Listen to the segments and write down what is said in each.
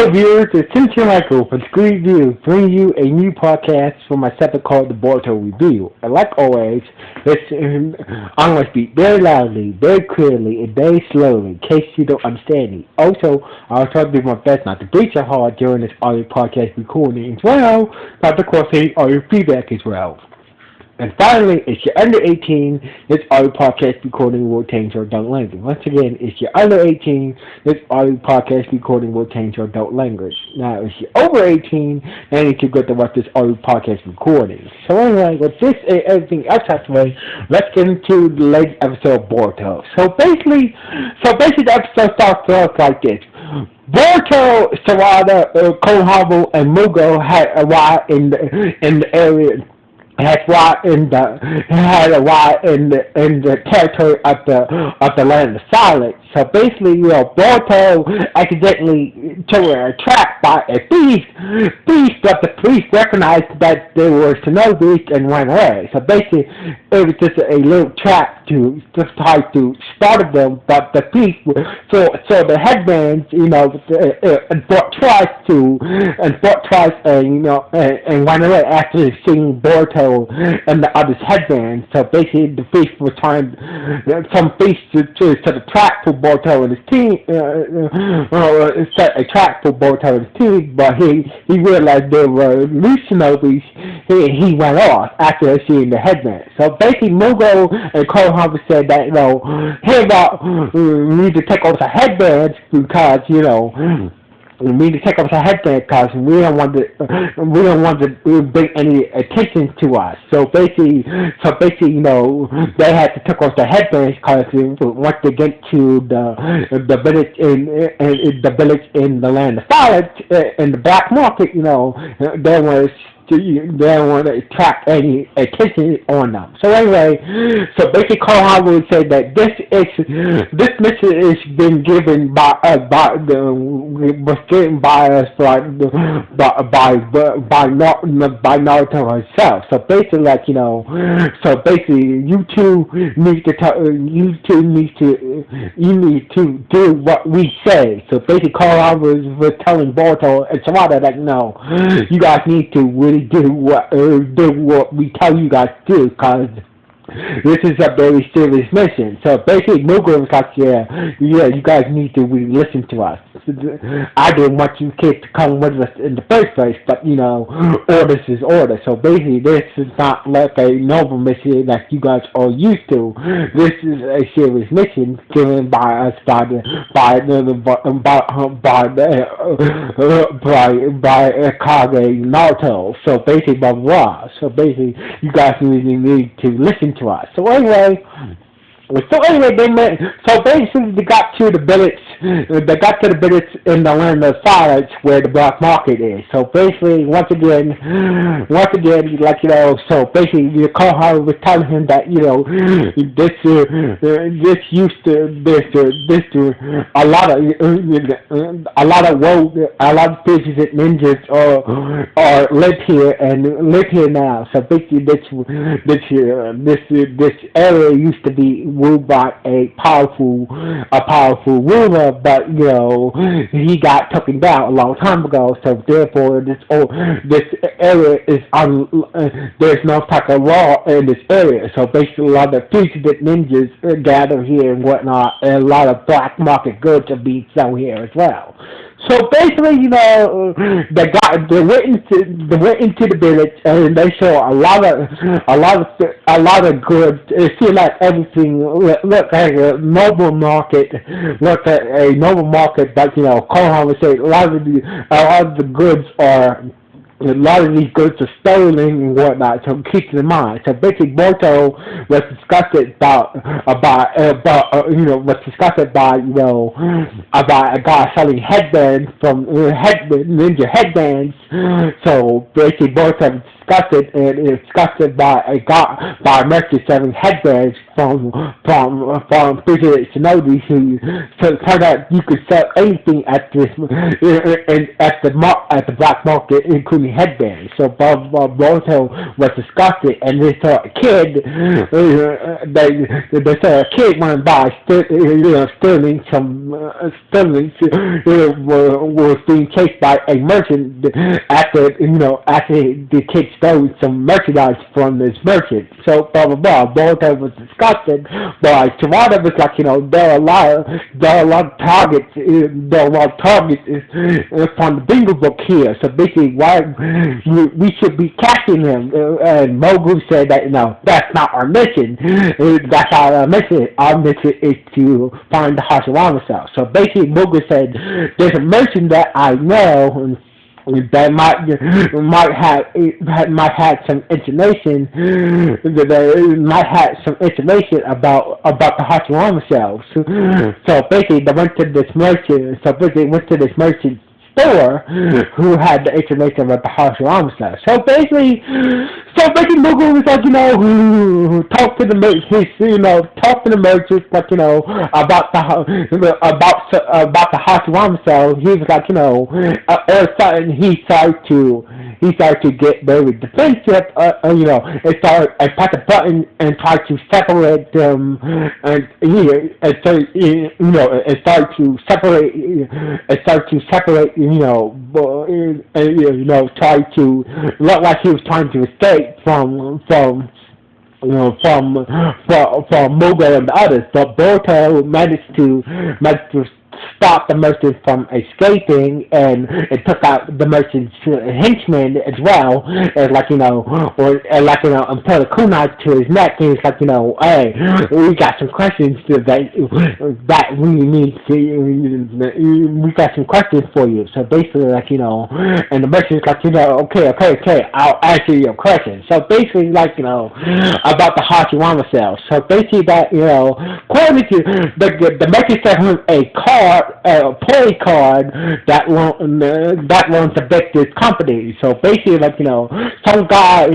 Hello viewers, it's Tim Michael from Screen Review, bringing you a new podcast for my segment called the Boruto Review. And like always, I'm going to speak very loudly, very clearly, and very slowly in case you don't understand me. Also, I'll try to do my best not to breach your heart during this audio podcast recording as well, not to cause any audio feedback as well. And finally, if you're under 18, this audio podcast recording will change your adult language. Once again, if you're under 18, this audio podcast recording will change your adult language. Now, if you're over 18, then you can get to watch this audio podcast recording. So anyway, with this and everything else out the way, let's get into the latest episode of Boruto. So basically the episode starts off like this. Boruto, Sarada, Konohamaru, and Mugo had arrived in the area. Had arrived in the territory of the land of silence. So basically, Boruto accidentally took a trap by a beast, but the police recognized that they were shinobi and ran away. So basically, it was just a little trap to just try to startle them, but the beast, so the headbands, and brought twice and ran away after seeing Boruto and the other's headbands. So basically, the beast was trying some beast to set a trap for Boruto and his team, set a trap for Boruto and his team, but he realized there were loose shinobis. He went off after seeing the headband. So basically, Mugo and Konohamaru said that we need to take off the headbands because we need to take off the headband because we don't want to bring any attention to us. So basically, they had to take off the headbands because once they get to the village in the land of silence in the black market, they don't want to attract any attention on them. So anyway, basically Konohamaru said that this mission is been given by Naruto himself. So basically, you need to do what we say. So basically Konohamaru was telling Boruto and Sarada that you guys need to really do what we tell you guys to do, because this is a very serious mission. So basically, Mugo was like, you guys need to really listen to us. I didn't want you kids to come with us in the first place, but orders is order. So basically, this is not like a normal mission that you guys are used to. This is a serious mission given by us by Kage Naruto. So basically, blah blah. So basically, you guys really need to listen to us. So anyway, they got to the village. They got to the village in the land of silence where the black market is. So basically, once again, so basically, the Konohamaru was telling him that a lot of fishes and ninjas are live here now. So basically, this area used to be ruled by a powerful ruler, but he got taken down a long time ago. So therefore, this area is there's no type of law in this area. So basically, a lot of fugitive ninjas gather here and whatnot, and a lot of black market goods are being sold here as well. So basically, they went into the village and they saw a lot of goods. It seemed like everything looked like a noble market. But Konohamaru said a lot of these goods are stolen and whatnot, so keep it in mind. So basically, Boruto was disgusted about a guy selling headbands from ninja headbands. So basically, Boruto was disgusted and disgusted by a merchant selling headbands from Bridget Shinobi, who turned out you could sell anything at this at the black market, including headbands. So Boruto was disgusted, and they saw a kid. They saw a kid went by, stealing some was being chased by a merchant after the kid stole some merchandise from this merchant. So blah blah blah. Boruto was disgusted, but Toronto was like, there are a lot of targets. There are a lot of targets from the bingo book here. So basically, why we should be catching them? And Mogu said that that's not our mission. That's not our mission. Our mission is to find the Hashirama cell. So basically, Mogu said, there's a merchant that I know that might have some information about the Hashirama cells. So basically, they went to this merchant. Store who had the information about the Hashirama cells. So basically, Mugu was like, who talked to the merchants, like, about the Hashirama cells. He was like, or something. He started to get very defensive, and press a button and try to separate them, and start to separate, try to look like he was trying to escape from Mugo and the others, but Boruto managed to stop the merchant from escaping, and it took out the merchant's henchman as well, and and put a kunai to his neck, and he's like, hey, we got some questions that we need to, we got some questions for you. So basically, and the merchant's like, okay, I'll answer your questions. So basically, about the Hashirama cells. So basically that, according to the merchant sent him a play card that wants to bet this company. So basically, some guy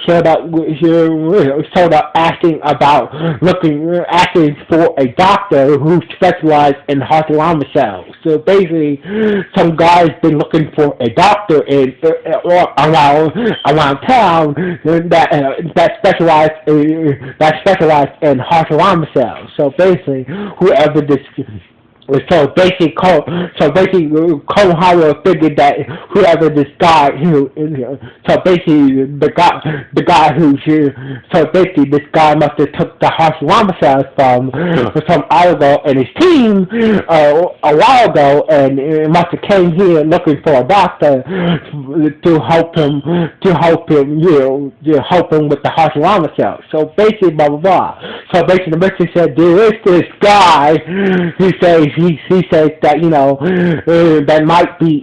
showed up asking for a doctor who specialized in Hashirama cells. So basically, some guy's been looking for a doctor around town that specialized in Hashirama cells. So basically, whoever this. So basically, Konohara figured that whoever this guy this guy must have took the Hashirama cells from Igo and his team a while ago, and must have came here looking for a doctor to help him with the Hashirama cells. So basically, blah blah blah. So basically, the merchant said, there is this guy. He says that that might be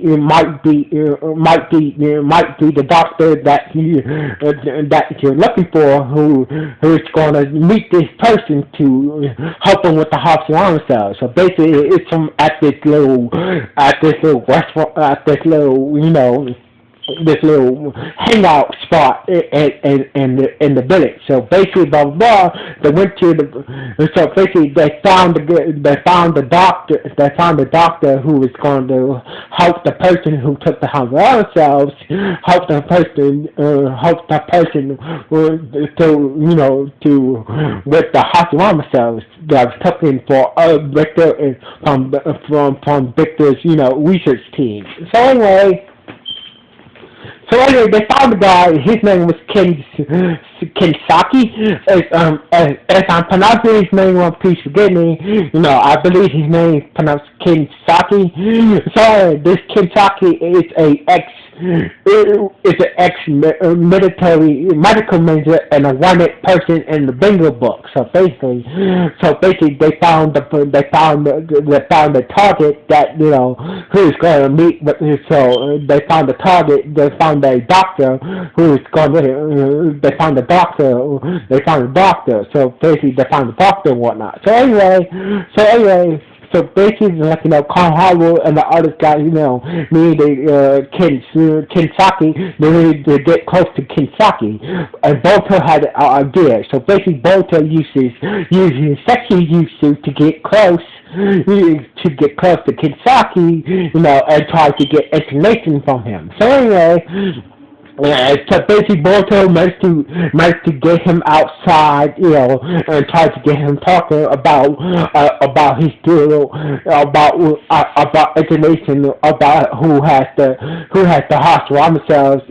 the doctor that you're looking for, who's going to meet this person to help him with the Hashirama cells. So basically, it's from at this little restaurant, this little hangout spot in the village. So basically, blah blah blah. They went to they found the doctor who was going to help the person who took the Hashirama cells, help the person to with the Hashirama cells that was taken for Victor from Victor's research team. So anyway, they found the guy. His name was Kinsaki. As I'm pronouncing his name wrong, please forgive me. I believe his name is pronounced Kinsaki. So this Kinsaki is an ex-military medical major and a wanted person in the bingo book. So basically, they found the target that who's going to meet with. So they found the target. They found a doctor who's going to. They found the doctor. So basically, they found the doctor and whatnot. So anyway. So basically, like Carl Harwell and the other guy, needed Kensaki, they needed to get close to Kensaki, and Boruto had an idea. So basically, Boruto uses sexual jutsu to get close to Kensaki, and try to get information from him. So anyway, so basically, Boruto managed to get him outside, and try to get him talking about his deal, about information about who has the Hashirama cells,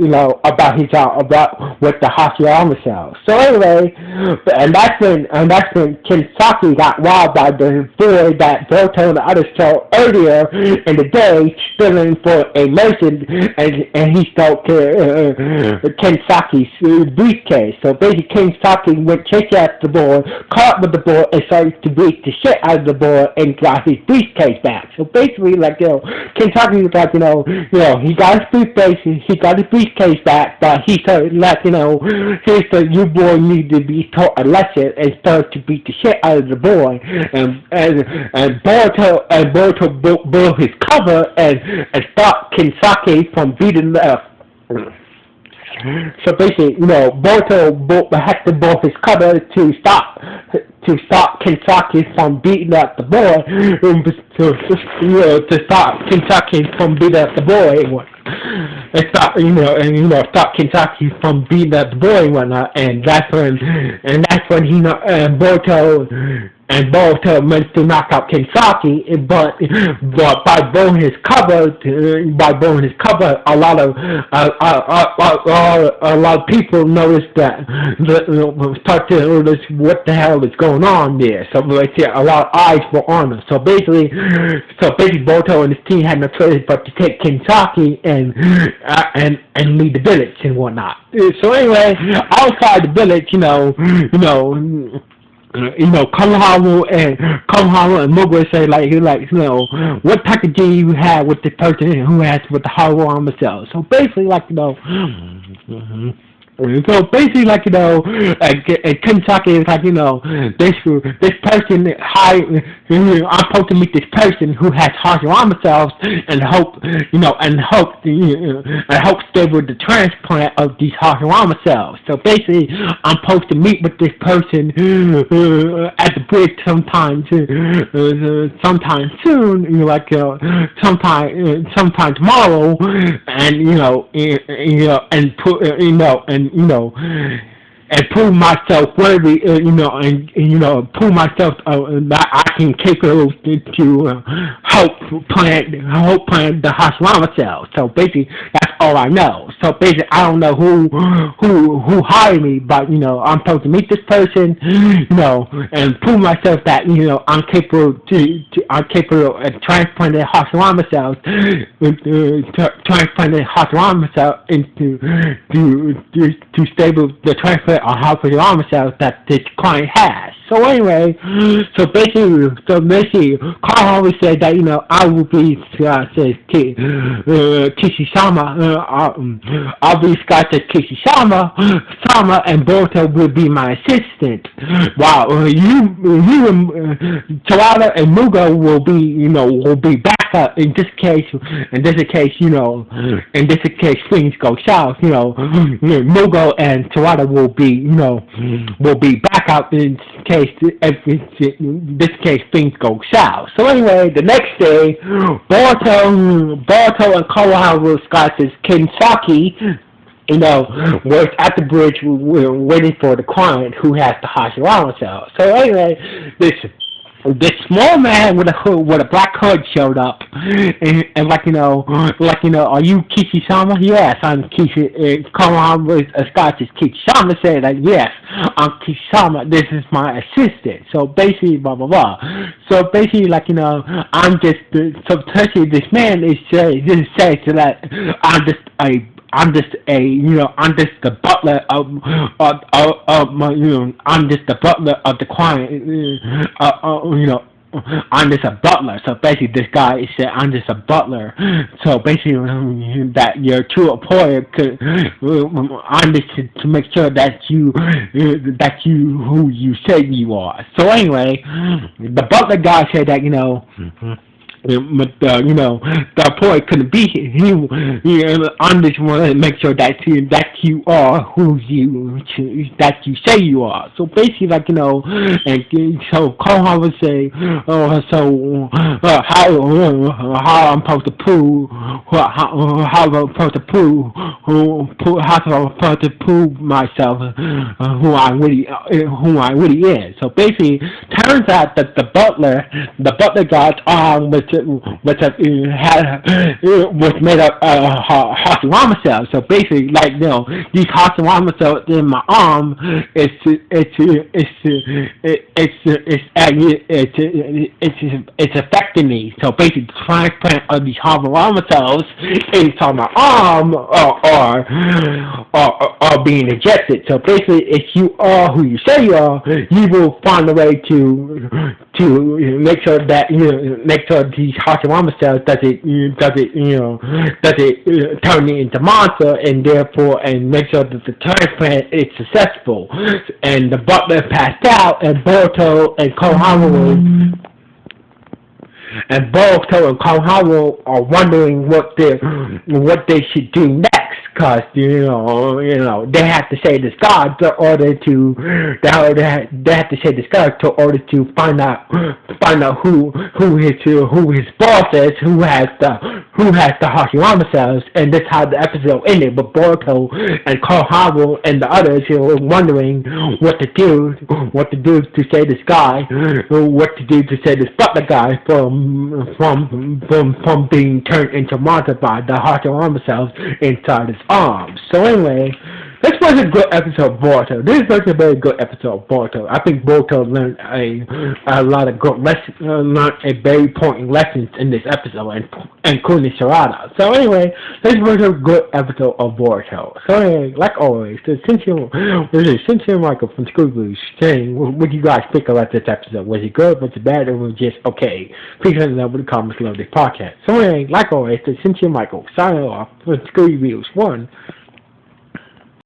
about his about what the Hashirama cells. So anyway, and that's when Kinsaki got robbed by the boy that Boruto and the others saw earlier in the day, stealing for a merchant, and he stole Kensaki's briefcase. So basically, Kensaki went chasing after the boy, caught up with the boy, and started to beat the shit out of the boy and got his briefcase back. So basically, Kensaki was like, he got his briefcase back, but he started here's the you boy need to be taught a lesson, and started to beat the shit out of the boy, and Boruto blew his cover and stopped Kensaki from beating the. So basically, Boruto had to blow his cover to stop Kensaki from beating up the boy, to stop Kensaki from beating up the boy, and stop Kensaki from beating up the boy and whatnot, and that's when Boruto managed to knock out Kensaki, but by blowing his cover, a lot of people noticed that, start to notice what the hell is going on there. So like, a lot of eyes were on him. So basically, Boruto and his team had no choice but to take Kensaki and leave the village and whatnot. So anyway, outside the village, Konohamaru and Mugure say what type of deal you have with the person who has with the Harurama cells. So basically, so basically, Kensaki is this person, I'm supposed to meet this person who has Hashirama cells and hope stable the transplant of these Hashirama cells. So basically, I'm supposed to meet with this person at the bridge sometime soon, sometime tomorrow, and prove myself worthy, prove myself that I can capable to help plant the Hashirama cells. So basically, that's all I know. So basically, I don't know who hired me, but I'm supposed to meet this person, and prove myself that I'm capable of transplanting Hashirama cells, transplanting Hashirama cells to stable the transplant or Hashirama cells that this client has. So anyway, so basically, Carl always said that I will be Kishishama. I'll be Scott Kishishama, and Boruto will be my assistant. While you and Tawada and Mugo will be backup in this case. In this case, things go south. Mugo and Tawada will be backup in this case things go south. So anyway, the next day, Boruto and Konohamaru Scott's Kensaki, was at the bridge waiting for the client who has the Hashirama cell. So anyway, this small man with a black hood showed up, and are you Kishishama? Yes, I'm Kishi. Konohamaru Scott is Kishishama. Said that yes, I'm Kishishama. This is my assistant. So basically, blah blah blah. So basically, I'm just. So essentially, this man is saying that I'm just the butler I'm just the butler of the client, I'm just a butler. So basically, this guy said, I'm just a butler. So basically, that your true employer could, I'm just to make sure that you who you say you are. So anyway, the butler guy said that, but the employee couldn't be here. I'm just want to make sure that you are who that you say you are. So basically, and so Kohan would say, how I'm supposed to prove, how I'm supposed to prove, how I'm supposed to prove myself, who I really is. So basically, turns out that the butler guy's arm was made up of Hashirama cells. So basically, these Hashirama cells in my arm, it's affecting me. So basically, the transplant of these Hashirama cells inside my arm are being injected. So basically, if you are who you say you are, you will find a way to make sure that make sure these Hashirama cells doesn't turn it into monster, and therefore make sure that the transplant is successful. And the butler passed out, and Boruto and Koharu are wondering what they should do next, because they have to say this God in order to find out who his boss is, who has the Hashirama cells. And that's how the episode ended. But Boruto and Koharu and the others were wondering what to do to save this guy, what to do to save this butler guy from being turned into monster by the Hashirama cells inside his arms. So anyway, this was a good episode of Boruto. This was a very good episode of Boruto. I think Boruto learned a lot of good lessons, learned a very important lessons in this episode, including Sarada. So anyway, this was a good episode of Boruto. So anyway, like always, this is Sincere Michael from School Blues saying, what do you guys think about this episode? Was it good? Was it bad? Or was it just okay? Please let me know in the comments below this podcast. So anyway, like always, this is Sincere Michael signing off from School Blues 1.